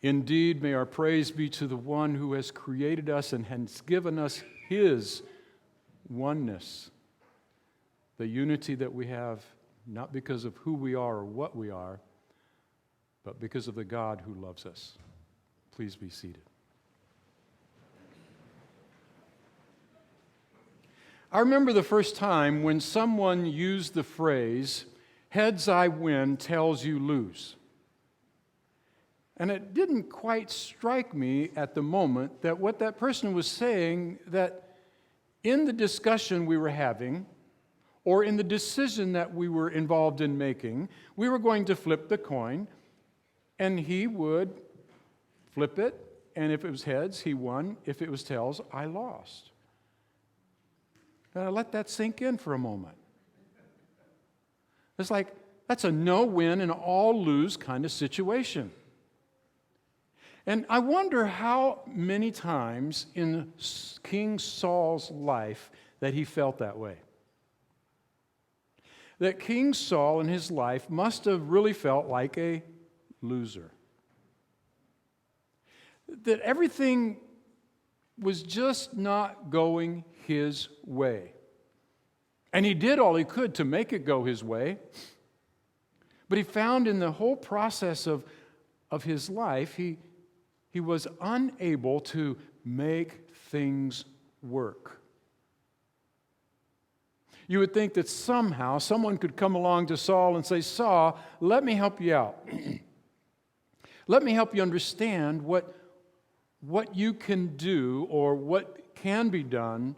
Indeed, may our praise be to the one who has created us and has given us his oneness, the unity that we have, not because of who we are or what we are, but because of the God who loves us. Please be seated. I remember the first time when someone used the phrase, "Heads I win, tails you lose." And it didn't quite strike me at the moment that what that person was saying, that in the discussion we were having, or in the decision that we were involved in making, we were going to flip the coin, and he would flip it, and if it was heads, he won. If it was tails, I lost. Now, let that sink in for a moment. It's like, that's a no-win and all-lose kind of situation. And I wonder how many times in King Saul's life that he felt that way. That King Saul in his life must have really felt like a loser. That everything was just not going his way. And he did all he could to make it go his way. But he found in the whole process of his life, he was unable to make things work. You would think that somehow someone could come along to Saul and say, "Saul, let me help you out. Let me help you understand what you can do or what can be done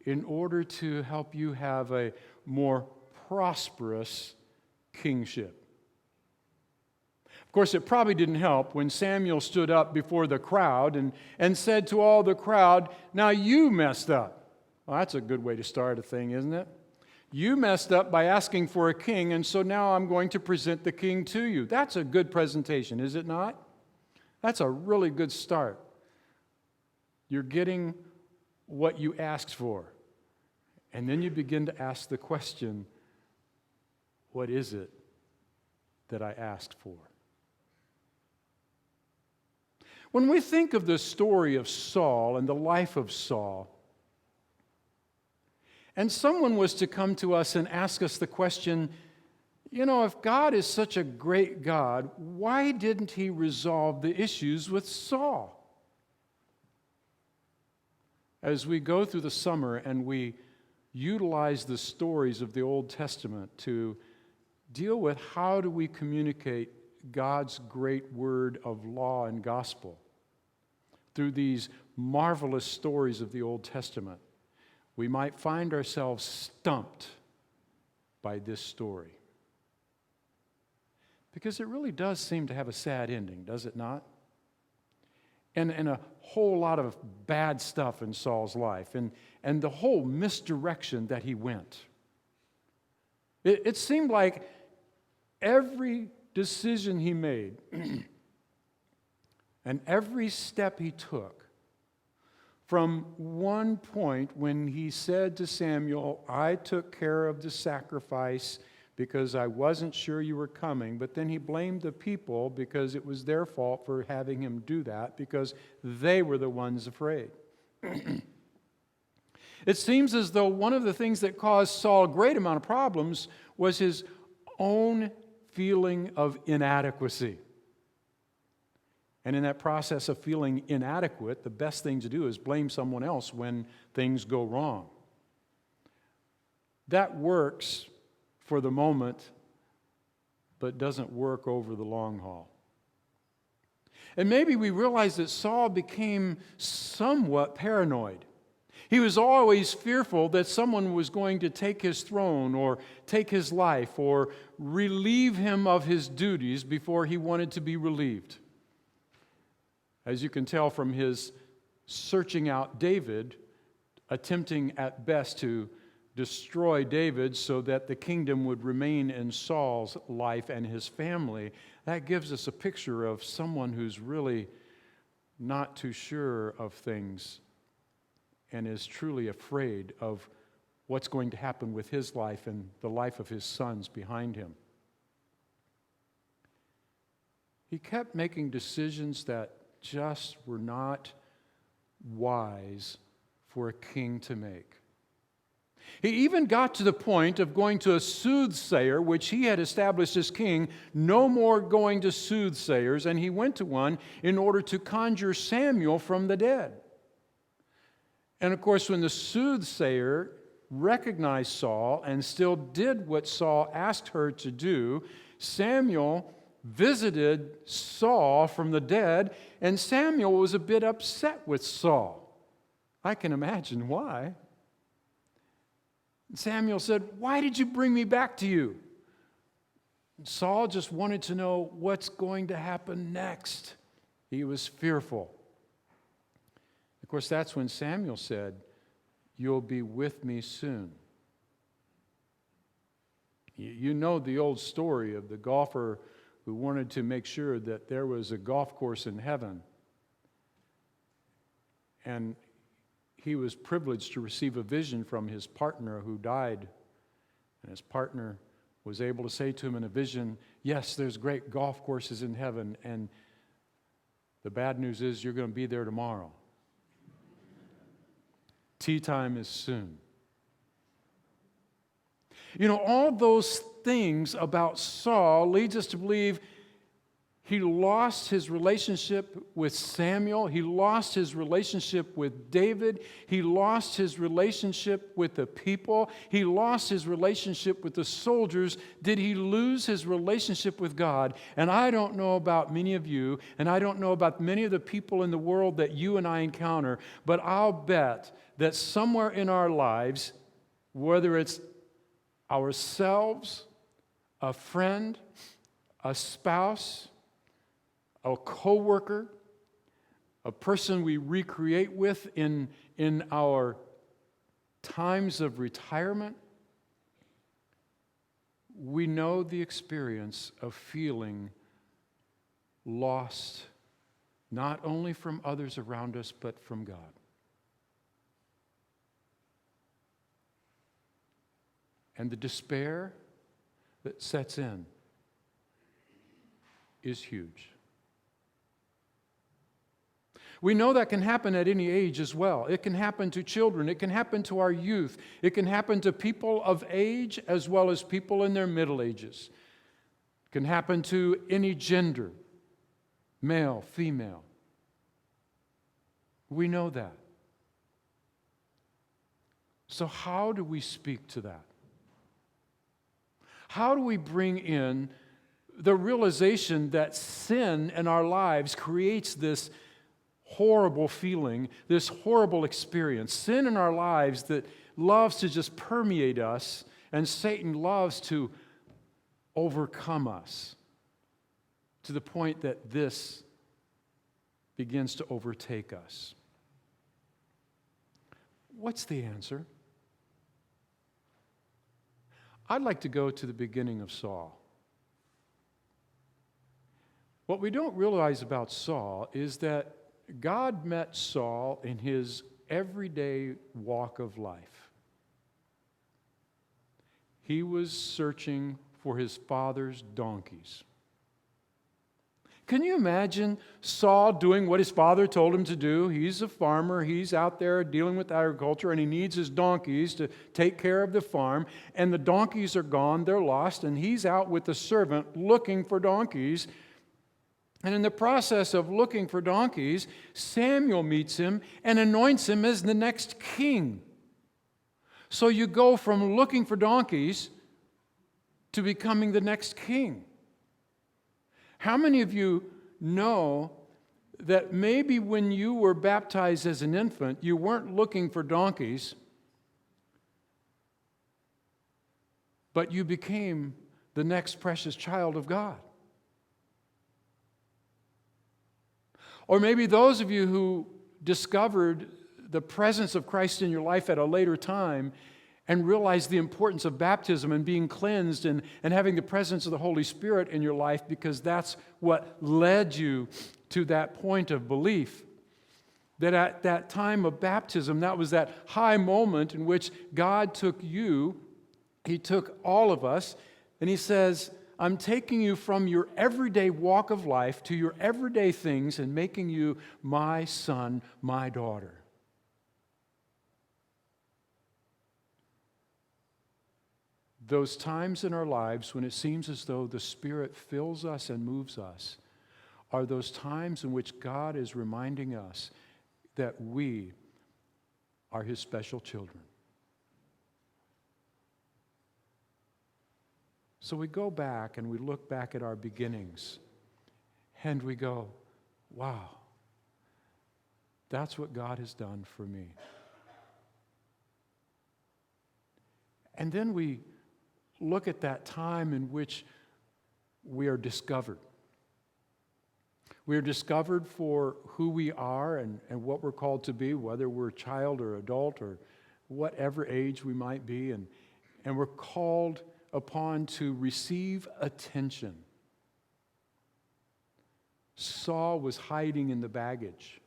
in order to help you have a more prosperous kingship." Of course, it probably didn't help when Samuel stood up before the crowd and said to all the crowd, "Now you messed up." Well, that's a good way to start a thing, isn't it? You messed up by asking for a king, and so now I'm going to present the king to you. That's a good presentation, is it not? That's a really good start. You're getting what you asked for. And then you begin to ask the question, what is it that I asked for? When we think of the story of Saul and the life of Saul, and someone was to come to us and ask us the question, if God is such a great God, why didn't he resolve the issues with Saul? As we go through the summer and we utilize the stories of the Old Testament to deal with how do we communicate God's great word of law and gospel through these marvelous stories of the Old Testament, we might find ourselves stumped by this story. Because it really does seem to have a sad ending, does it not? And a whole lot of bad stuff in Saul's life, and the whole misdirection that he went. It seemed like every decision he made and every step he took, from one point when he said to Samuel, "I took care of the sacrifice because I wasn't sure you were coming," but then he blamed the people because it was their fault for having him do that because they were the ones afraid. It seems as though one of the things that caused Saul a great amount of problems was his own feeling of inadequacy. And in that process of feeling inadequate, the best thing to do is blame someone else when things go wrong. That works for the moment, but doesn't work over the long haul. And maybe we realize that Saul became somewhat paranoid. He was always fearful that someone was going to take his throne or take his life or relieve him of his duties before he wanted to be relieved. As you can tell from his searching out David, attempting at best to destroy David so that the kingdom would remain in Saul's life and his family, that gives us a picture of someone who's really not too sure of things and is truly afraid of what's going to happen with his life and the life of his sons behind him. He kept making decisions that just were not wise for a king to make. He even got to the point of going to a soothsayer, which he had established as king, no more going to soothsayers, and he went to one in order to conjure Samuel from the dead. And of course, when the soothsayer recognized Saul and still did what Saul asked her to do, Samuel visited Saul from the dead, and Samuel was a bit upset with Saul. I can imagine why. Samuel said, "Why did you bring me back to you?" Saul just wanted to know what's going to happen next. He was fearful. Of course, that's when Samuel said, "You'll be with me soon." You know the old story of the golfer who wanted to make sure that there was a golf course in heaven. And he was privileged to receive a vision from his partner who died. And his partner was able to say to him in a vision, "Yes, there's great golf courses in heaven, and the bad news is you're going to be there tomorrow. Tea time is soon." You know, all those things about Saul leads us to believe he lost his relationship with Samuel. He lost his relationship with David. He lost his relationship with the people. He lost his relationship with the soldiers. Did he lose his relationship with God? And I don't know about many of you, and I don't know about many of the people in the world that you and I encounter, but I'll bet that somewhere in our lives, whether it's ourselves, a friend, a spouse, a coworker, a person we recreate with in our times of retirement, we know the experience of feeling lost, not only from others around us, but from God. And the despair that sets in is huge. We know that can happen at any age as well. It can happen to children. It can happen to our youth. It can happen to people of age as well as people in their middle ages. It can happen to any gender, male, female. We know that. So how do we speak to that? How do we bring in the realization that sin in our lives creates this horrible feeling, this horrible experience? Sin in our lives that loves to just permeate us, and Satan loves to overcome us to the point that this begins to overtake us. What's the answer? I'd like to go to the beginning of Saul. What we don't realize about Saul is that God met Saul in his everyday walk of life. He was searching for his father's donkeys. Can you imagine Saul doing what his father told him to do? He's a farmer. He's out there dealing with agriculture, and he needs his donkeys to take care of the farm. And the donkeys are gone. They're lost. And he's out with the servant looking for donkeys. And in the process of looking for donkeys, Samuel meets him and anoints him as the next king. So you go from looking for donkeys to becoming the next king. How many of you know that maybe when you were baptized as an infant, you weren't looking for donkeys, but you became the next precious child of God? Or maybe those of you who discovered the presence of Christ in your life at a later time and realized the importance of baptism and being cleansed and having the presence of the Holy Spirit in your life, because that's what led you to that point of belief. That at that time of baptism, that was that high moment in which God took you, He took all of us, and He says, I'm taking you from your everyday walk of life to your everyday things and making you my son, my daughter. Those times in our lives when it seems as though the Spirit fills us and moves us are those times in which God is reminding us that we are His special children. So we go back and we look back at our beginnings and we go, wow, that's what God has done for me. And then we look at that time in which we are discovered. We are discovered for who we are and what we're called to be, whether we're a child or adult or whatever age we might be, and we're called upon to receive attention. Saul was hiding in the baggage.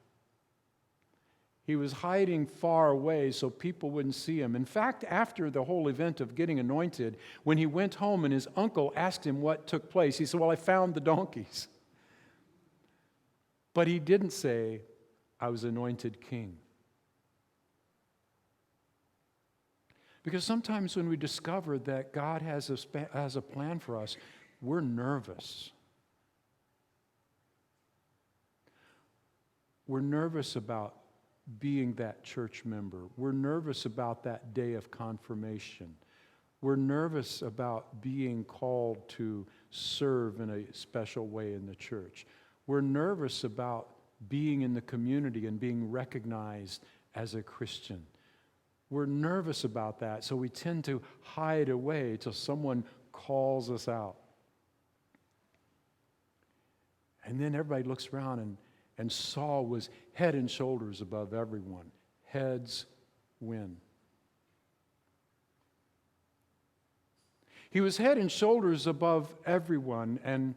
He was hiding far away so people wouldn't see him. In fact, after the whole event of getting anointed, when he went home and his uncle asked him what took place, he said, well, I found the donkeys. But he didn't say, I was anointed king. Because sometimes when we discover that God has a plan for us, we're nervous. We're nervous about being that church member. We're nervous about that day of confirmation. We're nervous about being called to serve in a special way in the church. We're nervous about being in the community and being recognized as a Christian. We're nervous about that, so we tend to hide away till someone calls us out. And then everybody looks around, and Saul was head and shoulders above everyone. Heads win. He was head and shoulders above everyone, and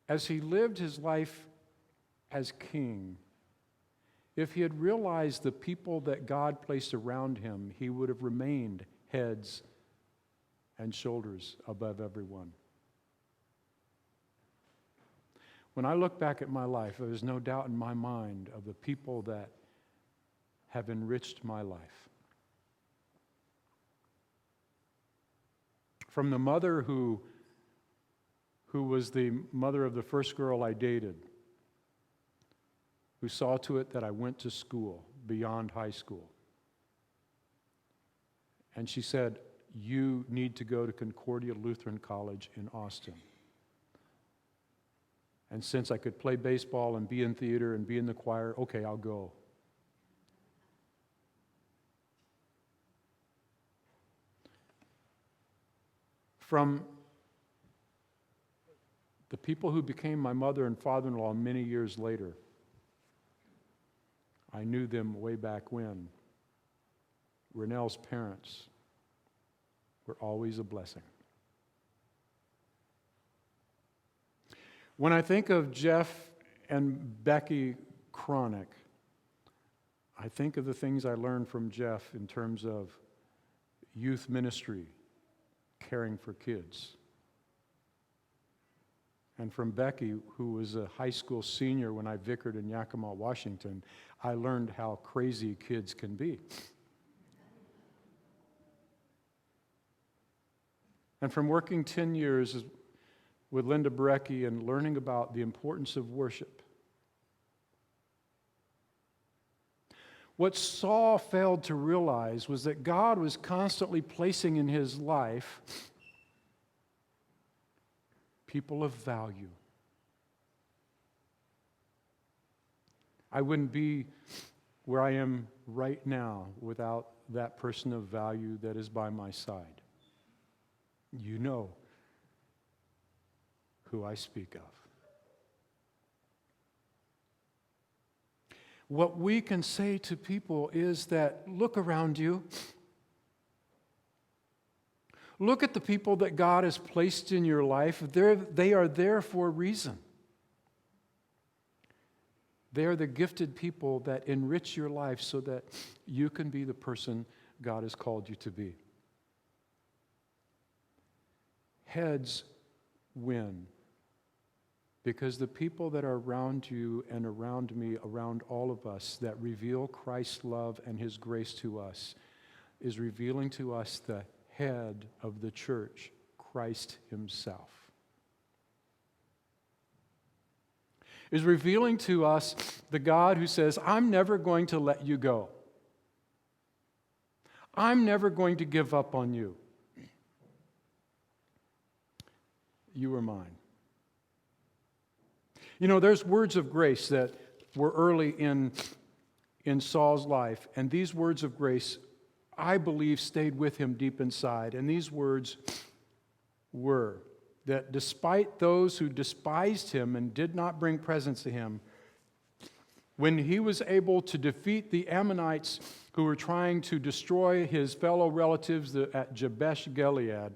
as he lived his life as king, if he had realized the people that God placed around him, he would have remained heads and shoulders above everyone. When I look back at my life, there is no doubt in my mind of the people that have enriched my life. From the mother who was the mother of the first girl I dated, who saw to it that I went to school beyond high school. And she said, you need to go to Concordia Lutheran College in Austin. And since I could play baseball and be in theater and be in the choir, okay, I'll go. From the people who became my mother and father-in-law many years later, I knew them way back when. Renell's parents were always a blessing. When I think of Jeff and Becky Cronick, I think of the things I learned from Jeff in terms of youth ministry, caring for kids. And from Becky, who was a high school senior when I vicared in Yakima, Washington, I learned how crazy kids can be. And from working 10 years with Linda Brecky and learning about the importance of worship, what Saul failed to realize was that God was constantly placing in his life people of value. I wouldn't be where I am right now without that person of value that is by my side. You know who I speak of. What we can say to people is that, look around you. Look at the people that God has placed in your life. They are there for a reason. They are the gifted people that enrich your life so that you can be the person God has called you to be. heads win. Because the people that are around you and around me, around all of us, that reveal Christ's love and His grace to us, is revealing to us the head of the church, Christ Himself. Is revealing to us the God who says, I'm never going to let you go. I'm never going to give up on you. You are mine. You know, there's words of grace that were early in Saul's life, and these words of grace, I believe, stayed with him deep inside. And these words were that despite those who despised him and did not bring presents to him, when he was able to defeat the Ammonites who were trying to destroy his fellow relatives at Jabesh Gilead,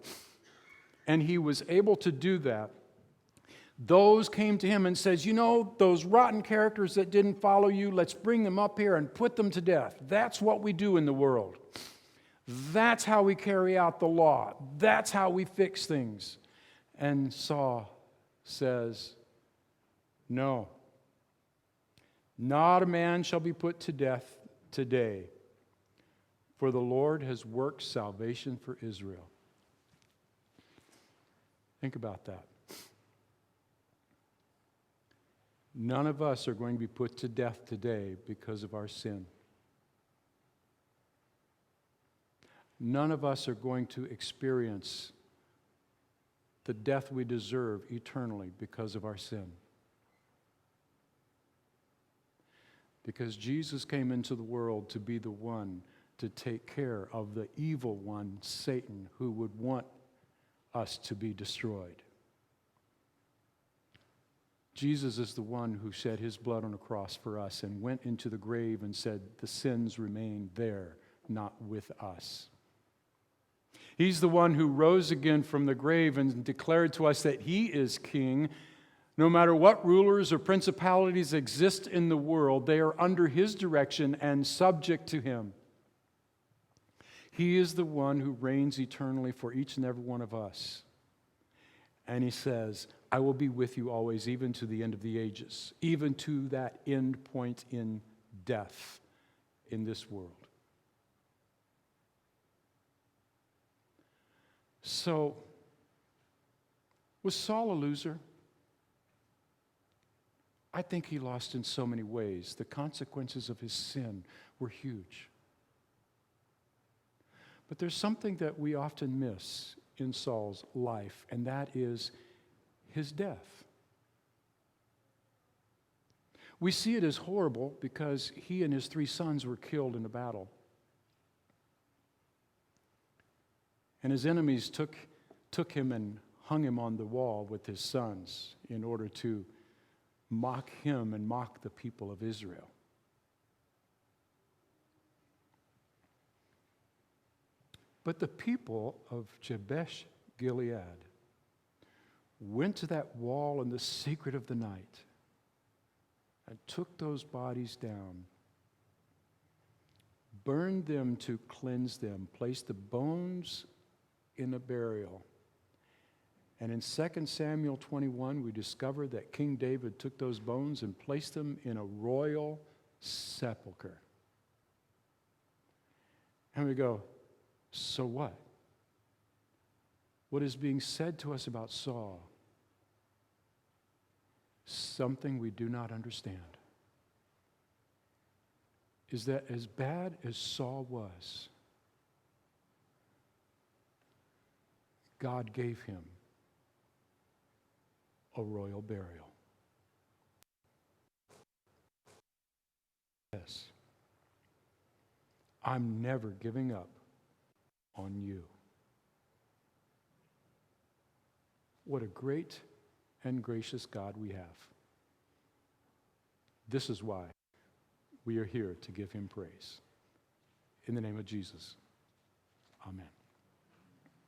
and he was able to do that, those came to him and says, you know, those rotten characters that didn't follow you, let's bring them up here and put them to death. That's what we do in the world. That's how we carry out the law. That's how we fix things. And Saul says, no, not a man shall be put to death today, for the Lord has worked salvation for Israel. Think about that. None of us are going to be put to death today because of our sin. None of us are going to experience the death we deserve eternally because of our sin. Because Jesus came into the world to be the one to take care of the evil one, Satan, who would want us to be destroyed. Jesus is the one who shed his blood on a cross for us and went into the grave and said, the sins remain there, not with us. He's the one who rose again from the grave and declared to us that he is king. No matter what rulers or principalities exist in the world, they are under his direction and subject to him. He is the one who reigns eternally for each and every one of us. And he says, I will be with you always, even to the end of the ages, even to that end point in death in this world. So, was Saul a loser? I think he lost in so many ways. The consequences of his sin were huge. But there's something that we often miss in Saul's life, and that is his death. We see it as horrible because he and his 3 sons were killed in a battle. And his enemies took him and hung him on the wall with his sons in order to mock him and mock the people of Israel. But the people of Jabesh Gilead went to that wall in the secret of the night and took those bodies down, burned them to cleanse them, placed the bones in a burial. And in 2 Samuel 21, we discover that King David took those bones and placed them in a royal sepulcher. And we go, so what? What is being said to us about Saul? Something we do not understand. Is that as bad as Saul was, God gave him a royal burial. Yes. I'm never giving up on you. What a great and gracious God we have. This is why we are here to give him praise. In the name of Jesus, amen.